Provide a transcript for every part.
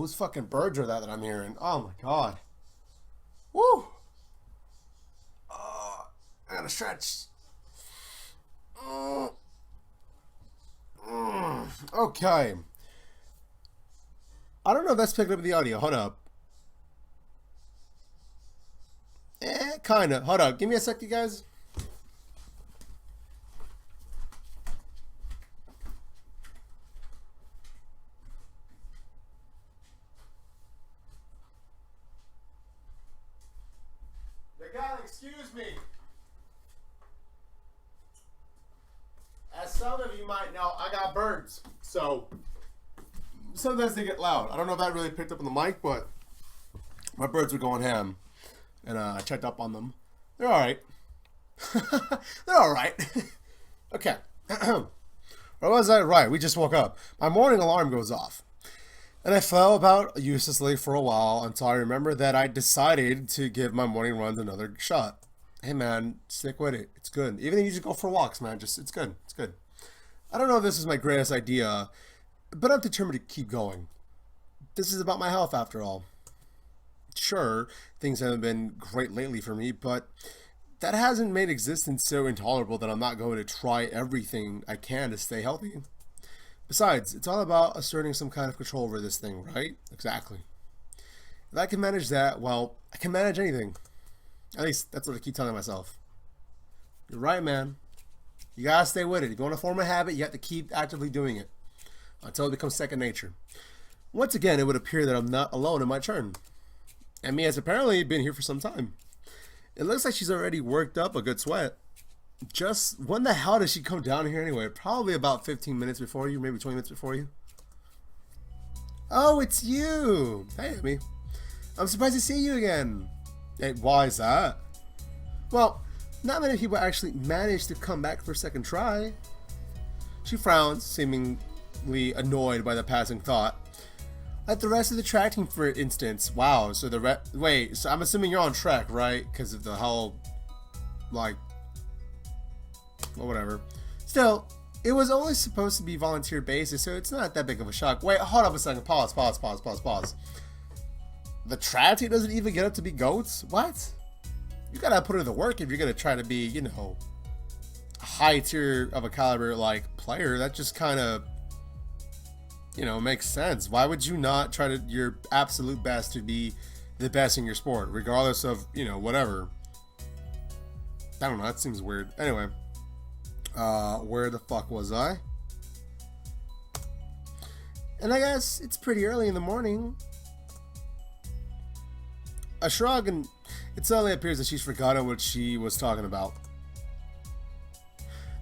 whose fucking birds are that I'm hearing? Oh my god. Woo! I gotta stretch. Okay. I don't know if that's picked up the audio. Hold up. Kinda. Hold up. Give me a sec, you guys. Excuse me. As some of you might know, I got birds, so sometimes they get loud. I don't know if that really picked up on the mic, but my birds were going ham, and I checked up on them. They're all right. They're all right. Okay. Or was I right? We just woke up. My morning alarm goes off. And I fell about uselessly for a while until I remember that I decided to give my morning runs another shot. Hey man, stick with it. It's good. Even if you just go for walks, man, it's good. It's good. I don't know if this is my greatest idea, but I'm determined to keep going. This is about my health after all. Sure, things haven't been great lately for me, but that hasn't made existence so intolerable that I'm not going to try everything I can to stay healthy. Besides, it's all about asserting some kind of control over this thing, right? Exactly. If I can manage that, well, I can manage anything. At least, that's what I keep telling myself. You're right, man. You gotta stay with it. If you want to form a habit, you have to keep actively doing it until it becomes second nature. Once again, it would appear that I'm not alone in my turn. Emmy has apparently been here for some time. It looks like she's already worked up a good sweat. Just when the hell did she come down here anyway? Probably about 15 minutes before you, maybe 20 minutes before you. Oh, it's you. Hey, Emmy. I'm surprised to see you again. Hey, why is that? Well, not many people actually manage to come back for a second try. She frowns, seemingly annoyed by the passing thought. Like the rest of the track team, for instance. Wow, so wait, so I'm assuming you're on track, right? Because of the whole, like, well, whatever. Still, it was only supposed to be volunteer basis, so it's not that big of a shock. Wait, hold up a second. Pause. The track team doesn't even get up to be goats? What? You gotta put in the work if you're gonna try to be, you know, a high tier of a caliber like player. That just kind of, you know, makes sense. Why would you not try to your absolute best to be the best in your sport, regardless of, you know, whatever? I don't know. That seems weird. Anyway. Where the fuck was I? And I guess it's pretty early in the morning. A shrug, and it suddenly appears that she's forgotten what she was talking about.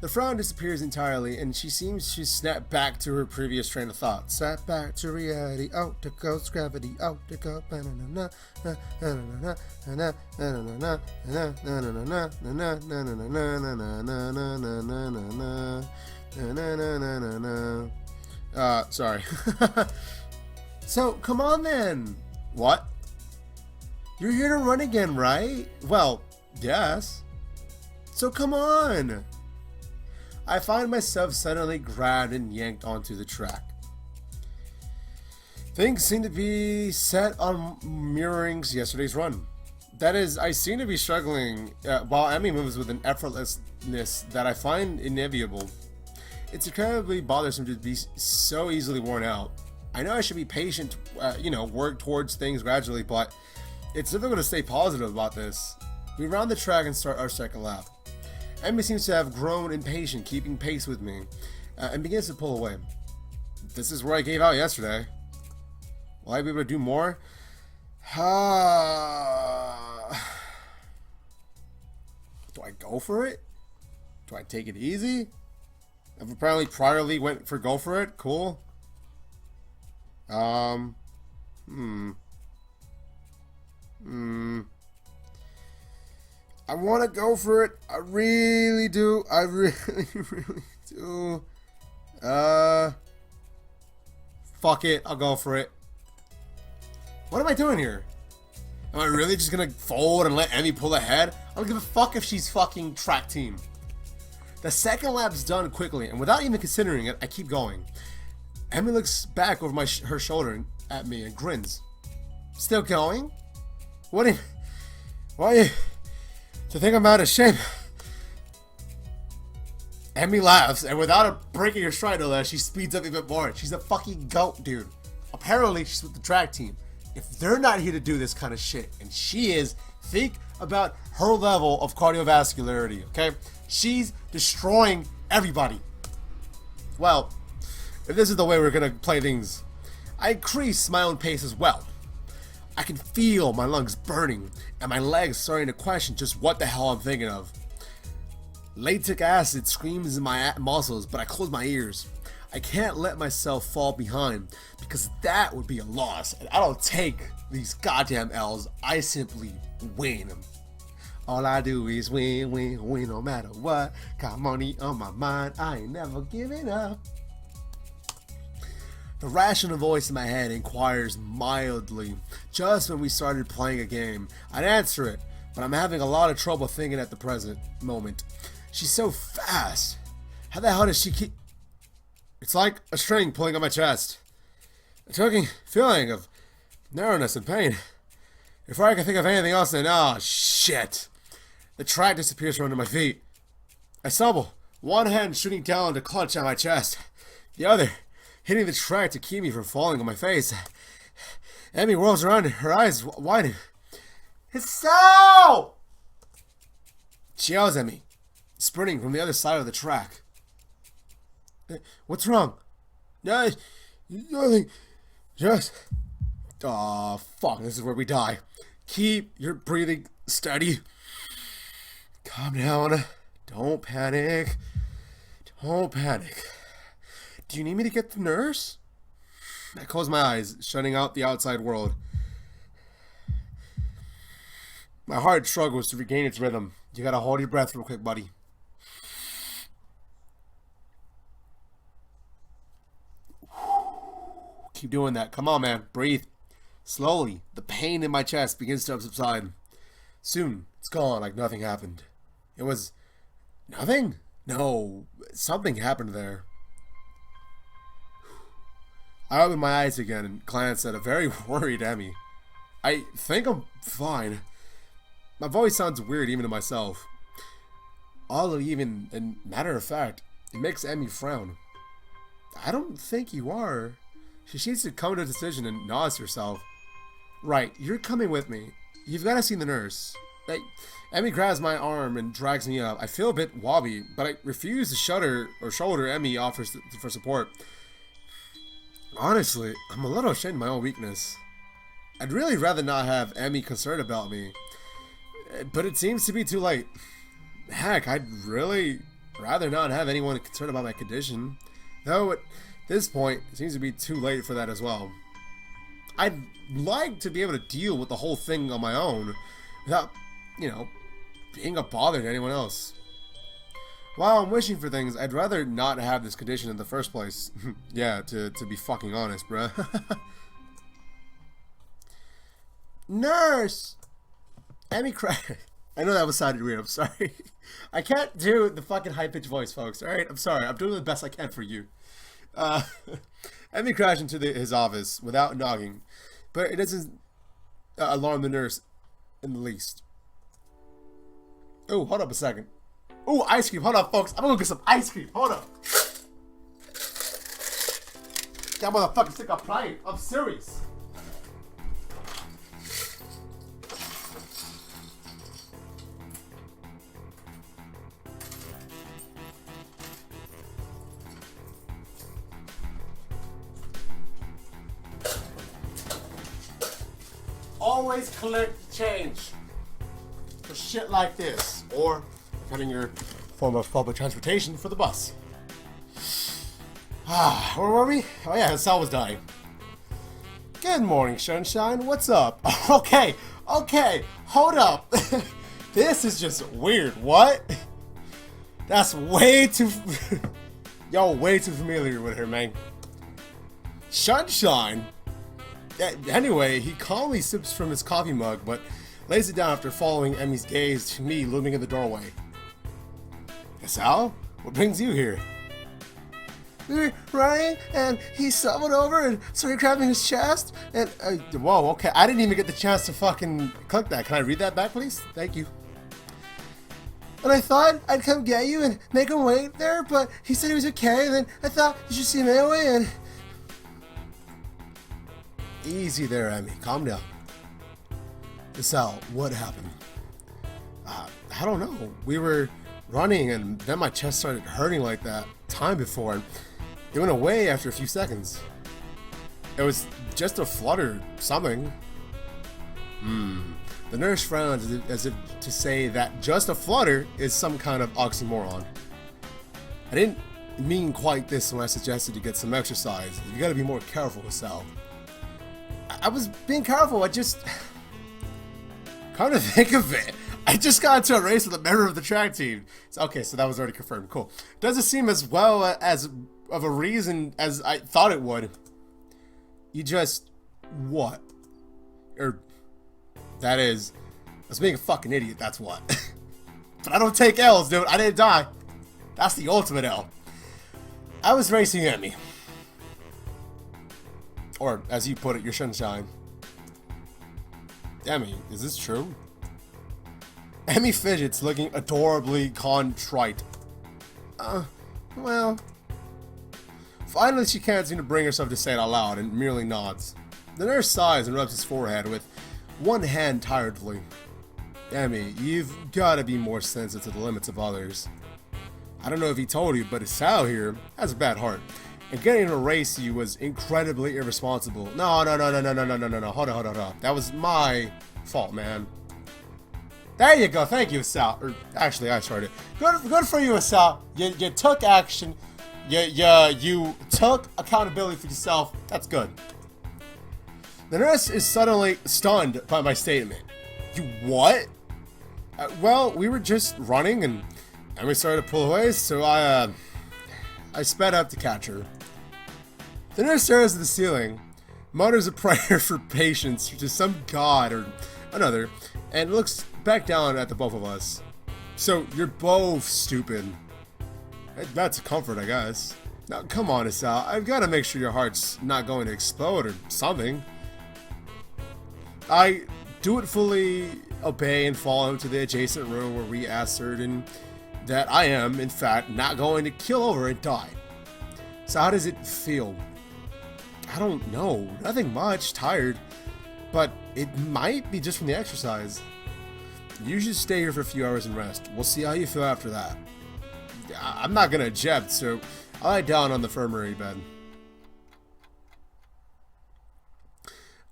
The frown disappears entirely, and she seems to snap back to her previous train of thought. Snap back to reality. Out to goes gravity. Out to go. Sorry. So, come on then. What? You're here to run again, right? Well, yes. So come on. I find myself suddenly grabbed and yanked onto the track. Things seem to be set on mirroring yesterday's run. That is, I seem to be struggling while Emmy moves with an effortlessness that I find inevitable. It's incredibly bothersome to be so easily worn out. I know I should be patient, you know, work towards things gradually, but it's difficult to stay positive about this. We round the track and start our second lap. Emmy seems to have grown impatient, keeping pace with me, and begins to pull away. This is where I gave out yesterday. Will I be able to do more? Do I go for it? Do I take it easy? I've apparently priorly went for go for it. Cool. I want to go for it. I really do. I really, really do. Fuck it. I'll go for it. What am I doing here? Am I really just gonna fold and let Emmy pull ahead? I don't give a fuck if she's fucking track team. The second lap's done quickly, and without even considering it, I keep going. Emmy looks back over her shoulder at me and grins. Still going? What do you... Why you... To think I'm out of shape? Emmy laughs, and without her breaking her stride no less, she speeds up even more. She's a fucking goat, dude. Apparently, she's with the track team. If they're not here to do this kind of shit, and she is, think about her level of cardiovascularity, okay? She's destroying everybody. Well, if this is the way we're gonna play things, I increase my own pace as well. I can feel my lungs burning, and my legs starting to question just what the hell I'm thinking of. Lactic acid screams in my muscles, but I close my ears. I can't let myself fall behind, because that would be a loss, and I don't take these goddamn L's, I simply win them. All I do is win, win, win no matter what. Got money on my mind, I ain't never giving up. The rational voice in my head inquires mildly. Just when we started playing a game, I'd answer it, but I'm having a lot of trouble thinking at the present moment. She's so fast. How the hell does she keep... It's like a string pulling on my chest. A choking feeling of narrowness and pain. Before I can think of anything else, then, oh, shit. The track disappears from under my feet. I stumble, one hand shooting down to clutch at my chest, the other hitting the track to keep me from falling on my face. Emmy whirls around, her eyes widen. Hisao! She yells at me, sprinting from the other side of the track. What's wrong? No, nothing. Just... Aw, fuck, this is where we die. Keep your breathing steady. Calm down. Don't panic. Don't panic. Do you need me to get the nurse? I close my eyes, shutting out the outside world. My heart struggles to regain its rhythm. You gotta hold your breath real quick, buddy. Keep doing that. Come on, man. Breathe. Slowly, the pain in my chest begins to subside. Soon, it's gone like nothing happened. It was... nothing? No, something happened there. I opened my eyes again and glanced at a very worried Emmy. I think I'm fine. My voice sounds weird even to myself. All even, and matter of fact, it makes Emmy frown. I don't think you are. She seems to come to a decision and nods herself. Right, you're coming with me. You've got to see the nurse. Emmy grabs my arm and drags me up. I feel a bit wobbly, but I refuse to shudder or shoulder Emmy offers for support. Honestly, I'm a little ashamed of my own weakness. I'd really rather not have Emmy concerned about me, but it seems to be too late. Heck, I'd really rather not have anyone concerned about my condition. Though at this point, it seems to be too late for that as well. I'd like to be able to deal with the whole thing on my own without, you know, being a bother to anyone else. While I'm wishing for things, I'd rather not have this condition in the first place. Yeah, to be fucking honest, bruh. Nurse! Emmy cried. I know that was sounded weird, I'm sorry. I can't do the fucking high-pitched voice, folks, alright? I'm sorry, I'm doing the best I can for you. Emmy crashed into his office without knocking, but it doesn't alarm the nurse in the least. Oh, hold up a second. Oh, ice cream. Hold up, folks. I'm gonna go get some ice cream. Hold up. That motherfucker stick up playing. I'm serious. Always collect change for shit like this, or depending your form of public transportation, for the bus. Where were we? Oh yeah, Hisao was dying. Good morning, Sunshine. What's up? Okay, hold up. This is just weird. What? That's way too... Yo, way too familiar with her, man. Sunshine? Anyway, he calmly sips from his coffee mug, but lays it down after following Emmy's gaze to me looming in the doorway. Hisao? What brings you here? We were running, and he stumbled over and started grabbing his chest. And whoa, okay, I didn't even get the chance to fucking click that. Can I read that back, please? Thank you. And I thought I'd come get you and make him wait there, but he said he was okay. And then I thought you should see him anyway. And easy there, Emmy. Calm down. Hisao, what happened? I don't know. We were running, and then my chest started hurting like that time before, and it went away after a few seconds. It was just a flutter, something. The nurse frowned as if to say that just a flutter is some kind of oxymoron. I didn't mean quite this when I suggested to get some exercise. You gotta be more careful, Hisao. I was being careful, I just... Come to think of it, I just got into a race with a member of the track team. Okay, so that was already confirmed. Cool. Doesn't seem as well as of a reason as I thought it would. You just... what? That is... I was being a fucking idiot, that's what. But I don't take L's, dude. I didn't die. That's the ultimate L. I was racing Emmy. Or, as you put it, your sunshine. Emmy, is this true? Emmy fidgets, looking adorably contrite. Well... Finally, she can't seem to bring herself to say it out loud and merely nods. The nurse sighs and rubs his forehead with one hand tiredly. Emmy, you've got to be more sensitive to the limits of others. I don't know if he told you, but Hisao here has a bad heart. And getting in a race you was incredibly irresponsible. No. Hold on. That was my fault, man. There you go. Thank you, Hisao. Or, actually, I started. Good for you, Hisao. You took action. You took accountability for yourself. That's good. The nurse is suddenly stunned by my statement. You what? Well, we were just running and we started to pull away, so I sped up to catch her. The nurse stares at the ceiling, mutters a prayer for patience to some god or another, and looks back down at the both of us. So, you're both stupid. That's a comfort, I guess. Now, come on, Hisao. I've got to make sure your heart's not going to explode or something. I dutifully obey and follow him to the adjacent room where we ascertain that I am, in fact, not going to kill over and die. So how does it feel? I don't know. Nothing much. Tired. But it might be just from the exercise. You should stay here for a few hours and rest. We'll see how you feel after that. I'm not going to object, so I lie down on the infirmary bed.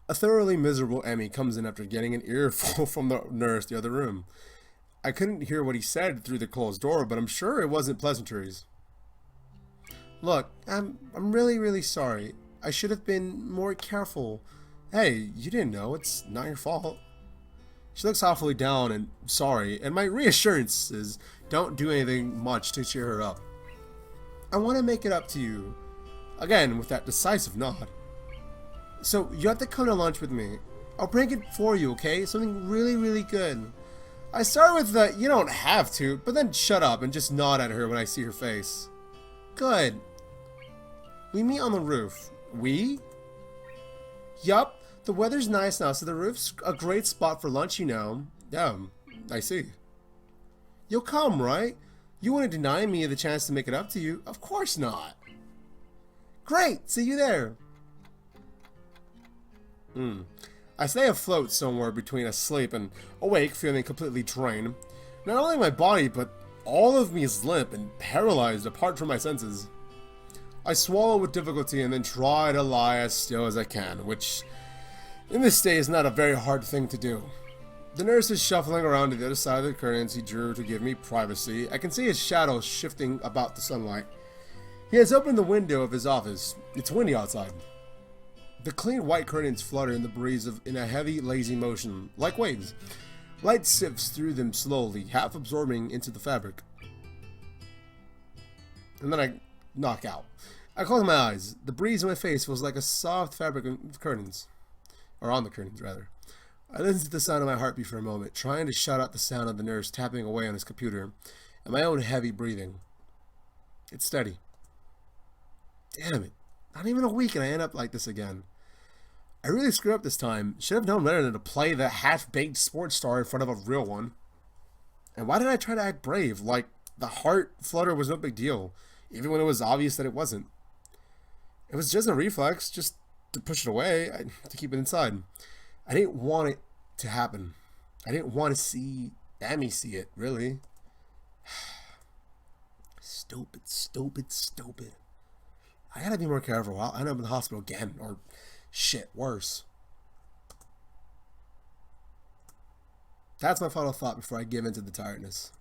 A thoroughly miserable Emmy comes in after getting an earful from the nurse in the other room. I couldn't hear what he said through the closed door, but I'm sure it wasn't pleasantries. Look, I'm really sorry. I should have been more careful. Hey, you didn't know. It's not your fault. She looks awfully down and sorry, and my reassurance is don't do anything much to cheer her up. I want to make it up to you. Again, with that decisive nod. So, you have to come to lunch with me. I'll bring it for you, okay? Something really good. I start with the, you don't have to, but then shut up and just nod at her when I see her face. Good. We meet on the roof. We? Yup. The weather's nice now, so the roof's a great spot for lunch, you know. Yeah, I see. You'll come, right? You wouldn't deny me the chance to make it up to you? Of course not. Great, see you there. I stay afloat somewhere between asleep and awake, feeling completely drained. Not only my body, but all of me is limp and paralyzed apart from my senses. I swallow with difficulty and then try to lie as still as I can, which in this state is not a very hard thing to do. The nurse is shuffling around to the other side of the curtains he drew to give me privacy. I can see his shadow shifting about the sunlight. He has opened the window of his office. It's windy outside. The clean white curtains flutter in the breeze in a heavy, lazy motion, like waves. Light sifts through them slowly, half absorbing into the fabric. And then I knock out. I close my eyes. The breeze in my face feels like a soft fabric of curtains. Or on the curtains, rather. I listen to the sound of my heartbeat for a moment, trying to shut out the sound of the nurse tapping away on his computer, and my own heavy breathing. It's steady. Damn it. Not even a week and I end up like this again. I really screwed up this time. Should have known better than to play the half-baked sports star in front of a real one. And why did I try to act brave? Like, the heart flutter was no big deal, even when it was obvious that it wasn't. It was just a reflex, just to push it away, to keep it inside. I didn't want it to happen. I didn't want to see Amy see it, really. Stupid, stupid, stupid. I gotta be more careful. I'll end up in the hospital again, or shit, worse. That's my final thought before I give in to the tiredness.